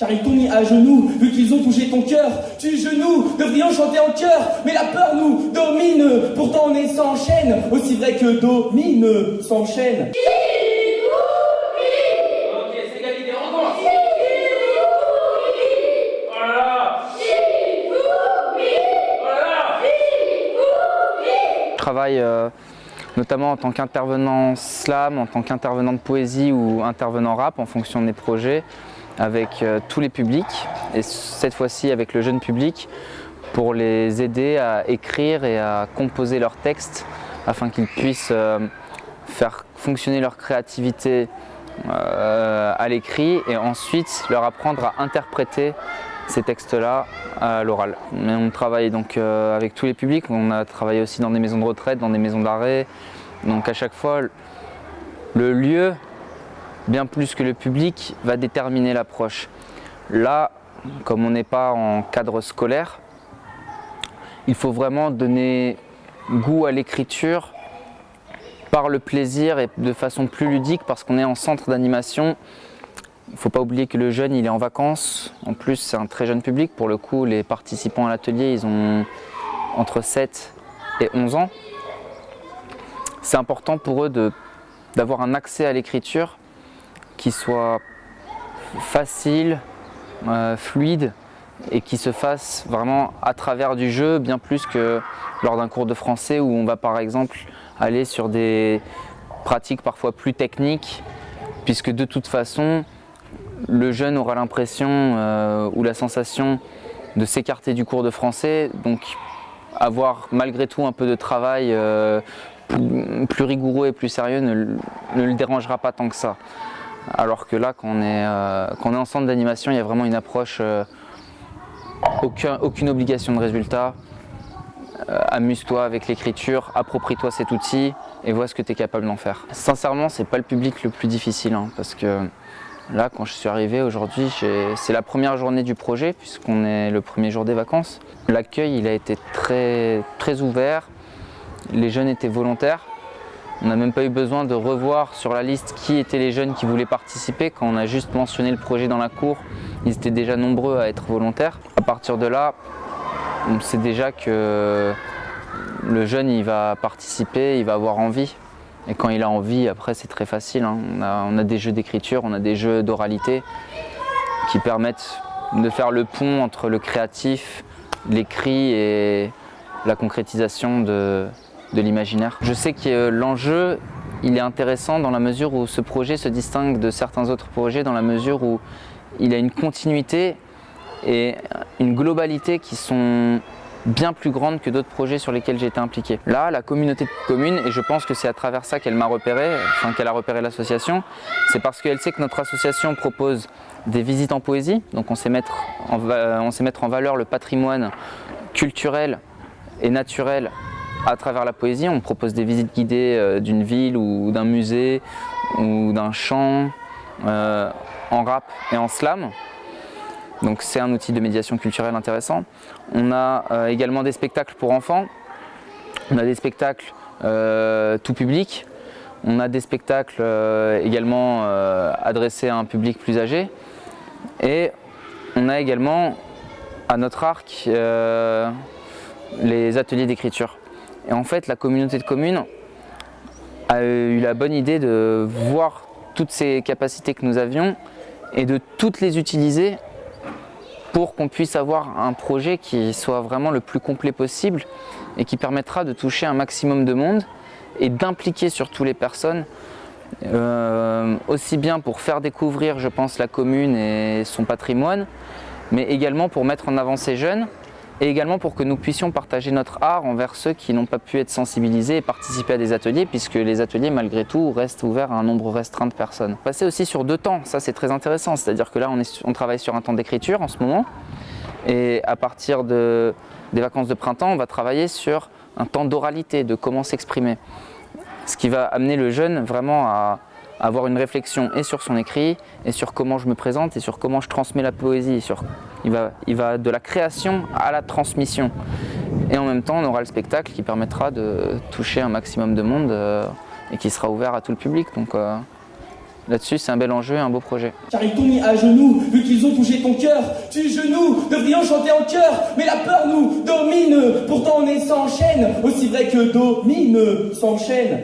Car ils t'ont mis à genoux, vu qu'ils ont touché ton cœur. Tu genoux, devrions chanter en chœur, mais la peur nous domine. Pourtant on est sans chaîne, aussi vrai que domine s'enchaîne. Ok, c'est égalité, on recommence. Oh là là. Je travaille notamment en tant qu'intervenant slam, en tant qu'intervenant de poésie ou intervenant rap en fonction des projets, avec tous les publics et cette fois-ci avec le jeune public pour les aider à écrire et à composer leurs textes afin qu'ils puissent faire fonctionner leur créativité à l'écrit et ensuite leur apprendre à interpréter ces textes-là à l'oral. Mais on travaille donc avec tous les publics, on a travaillé aussi dans des maisons de retraite, dans des maisons d'arrêt. Donc à chaque fois, le lieu, bien plus que le public, va déterminer l'approche. Là, comme on n'est pas en cadre scolaire, il faut vraiment donner goût à l'écriture par le plaisir et de façon plus ludique parce qu'on est en centre d'animation. Il ne faut pas oublier que le jeune, il est en vacances. En plus, c'est un très jeune public. Pour le coup, les participants à l'atelier, ils ont entre 7 et 11 ans. C'est important pour eux d'avoir un accès à l'écriture qui soit facile, fluide et qui se fasse vraiment à travers du jeu, bien plus que lors d'un cours de français où on va par exemple aller sur des pratiques parfois plus techniques, puisque de toute façon, le jeune aura l'impression ou la sensation de s'écarter du cours de français, donc avoir malgré tout un peu de travail plus rigoureux et plus sérieux ne le dérangera pas tant que ça. Alors que là, quand on est en centre d'animation, il y a vraiment une approche, aucune obligation de résultat. Amuse-toi avec l'écriture, approprie-toi cet outil et vois ce que tu es capable d'en faire. Sincèrement, c'est pas le public le plus difficile, parce que là, quand je suis arrivé aujourd'hui, c'est la première journée du projet puisqu'on est le premier jour des vacances. L'accueil, il a été très, très ouvert. Les jeunes étaient volontaires. On n'a même pas eu besoin de revoir sur la liste qui étaient les jeunes qui voulaient participer. Quand on a juste mentionné le projet dans la cour, ils étaient déjà nombreux à être volontaires. À partir de là, on sait déjà que le jeune, il va participer, il va avoir envie. Et quand il a envie, après c'est très facile. On a des jeux d'écriture, on a des jeux d'oralité qui permettent de faire le pont entre le créatif, l'écrit et la concrétisation de l'imaginaire. Je sais que l'enjeu, il est intéressant dans la mesure où ce projet se distingue de certains autres projets, dans la mesure où il a une continuité et une globalité qui sont bien plus grandes que d'autres projets sur lesquels j'ai été impliqué. Là, la communauté de communes, et je pense que c'est à travers ça qu'elle m'a repéré, qu'elle a repéré l'association, c'est parce qu'elle sait que notre association propose des visites en poésie, donc on sait mettre en valeur le patrimoine culturel et naturel à travers la poésie. On propose des visites guidées d'une ville ou d'un musée ou d'un chant en rap et en slam. Donc c'est un outil de médiation culturelle intéressant. On a également des spectacles pour enfants. On a des spectacles tout public. On a des spectacles également adressés à un public plus âgé. Et on a également à notre arc les ateliers d'écriture. Et en fait, la communauté de communes a eu la bonne idée de voir toutes ces capacités que nous avions et de toutes les utiliser pour qu'on puisse avoir un projet qui soit vraiment le plus complet possible et qui permettra de toucher un maximum de monde et d'impliquer surtout les personnes, aussi bien pour faire découvrir, je pense, la commune et son patrimoine, mais également pour mettre en avant ces jeunes et également pour que nous puissions partager notre art envers ceux qui n'ont pas pu être sensibilisés et participer à des ateliers, puisque les ateliers, malgré tout, restent ouverts à un nombre restreint de personnes. Passer aussi sur 2 temps, ça c'est très intéressant, c'est-à-dire que là on travaille sur un temps d'écriture en ce moment, et à partir des vacances de printemps, on va travailler sur un temps d'oralité, de comment s'exprimer. Ce qui va amener le jeune vraiment à avoir une réflexion et sur son écrit, et sur comment je me présente, et sur comment je transmets la poésie. Il va de la création à la transmission. Et en même temps, on aura le spectacle qui permettra de toucher un maximum de monde et qui sera ouvert à tout le public. Donc Là-dessus, c'est un bel enjeu et un beau projet. Car ils t'ont mis à genoux, vu qu'ils ont touché ton cœur. Tu genoux, devrions chanter en chœur, mais la peur nous domine. Pourtant on est sans chaîne, aussi vrai que domine s'enchaîne.